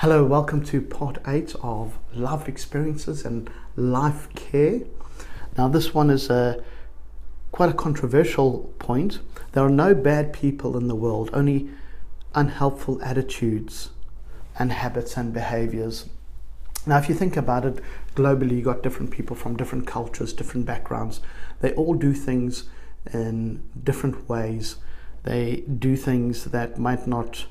Hello, welcome to part 8 of Life Experiences and Life Care. Now this one is quite a controversial point. There are no bad people in the world, only unhelpful attitudes and habits and behaviors. Now if you think about it, globally you've got different people from different cultures, different backgrounds. They all do things in different ways. They do things that might not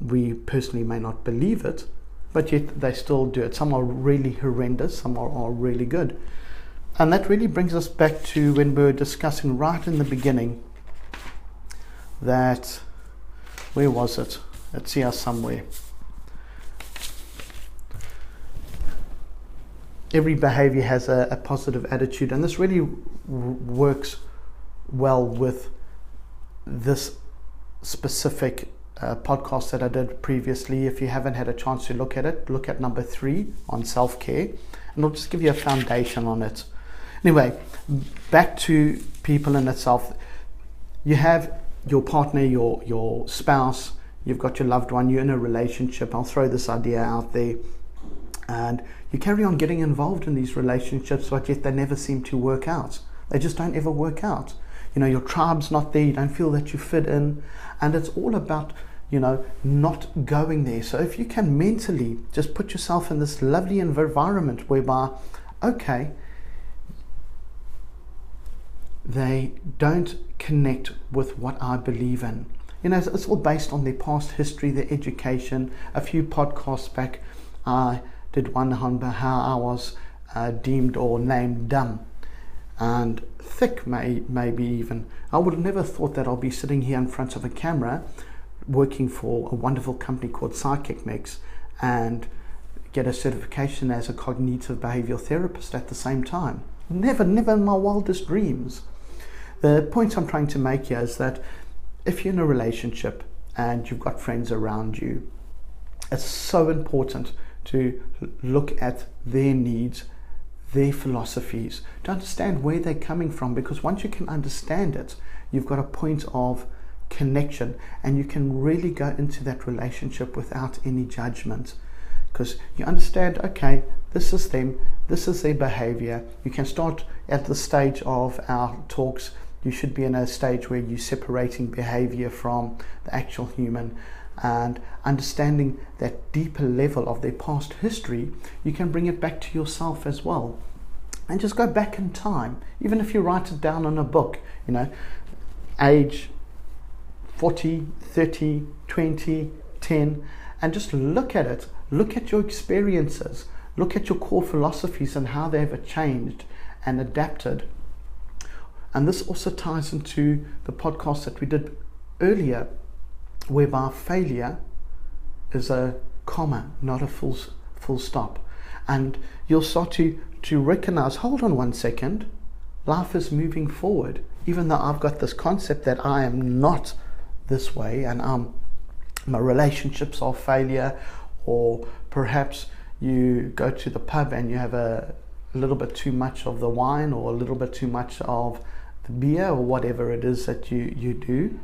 we personally may not believe it, but yet they still do it. Some are really horrendous, some are really good. And that really brings us back to when we were discussing right in the beginning that, where was it? Let's see, somewhere. Every behavior has a positive attitude, and this really works well with this specific podcast that I did previously. If you haven't had a chance to look at it, look at number 3 on self-care, and I'll just give you a foundation on it. Anyway, back to people in itself. You have your partner, your spouse, you've got your loved one, you're in a relationship. I'll throw this idea out there, and you carry on getting involved in these relationships, but yet they never seem to work out. They just don't ever work out. You know, your tribe's not there, you don't feel that you fit in, and it's all about, not going there. So if you can mentally just put yourself in this lovely environment whereby, okay, they don't connect with what I believe in. It's all based on their past history, their education. A few podcasts back, I did one on how I was deemed or named dumb and thick, maybe even. I would have never thought that I'll be sitting here in front of a camera working for a wonderful company called Psychic Mix and get a certification as a cognitive behavioral therapist at the same time. Never in my wildest dreams. The point I'm trying to make here is that if you're in a relationship and you've got friends around you, it's so important to look at their needs, their philosophies, to understand where they're coming from, because once you can understand it, you've got a point of connection and you can really go into that relationship without any judgment, because you understand, okay, this is them, this is their behavior. You can start at the stage of our talks. You should be in a stage where you're separating behavior from the actual human and understanding that deeper level of their past history. You can bring it back to yourself as well and just go back in time. Even if you write it down on a book, age 40, 30, 20, 10, and just look at it. Look at your experiences. Look at your core philosophies and how they've changed and adapted. And this also ties into the podcast that we did earlier, whereby failure is a comma, not a full stop. And you'll start to recognize, hold on one second, life is moving forward. Even though I've got this concept that I am not this way and my relationships are failure, or perhaps you go to the pub and you have a little bit too much of the wine or a little bit too much of the beer or whatever it is that you do,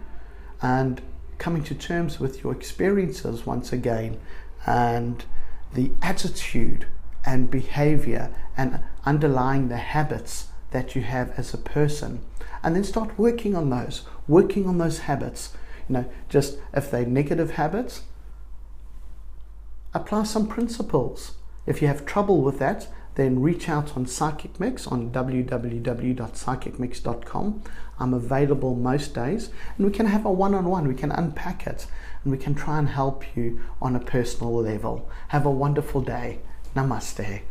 and coming to terms with your experiences once again and the attitude and behavior and underlying the habits that you have as a person, and then start working on those habits. Just if they're negative habits, apply some principles. If you have trouble with that, then reach out on Psychic Mix on www.psychicmix.com. I'm available most days, and we can have a one-on-one. We can unpack it, and we can try and help you on a personal level. Have a wonderful day. Namaste.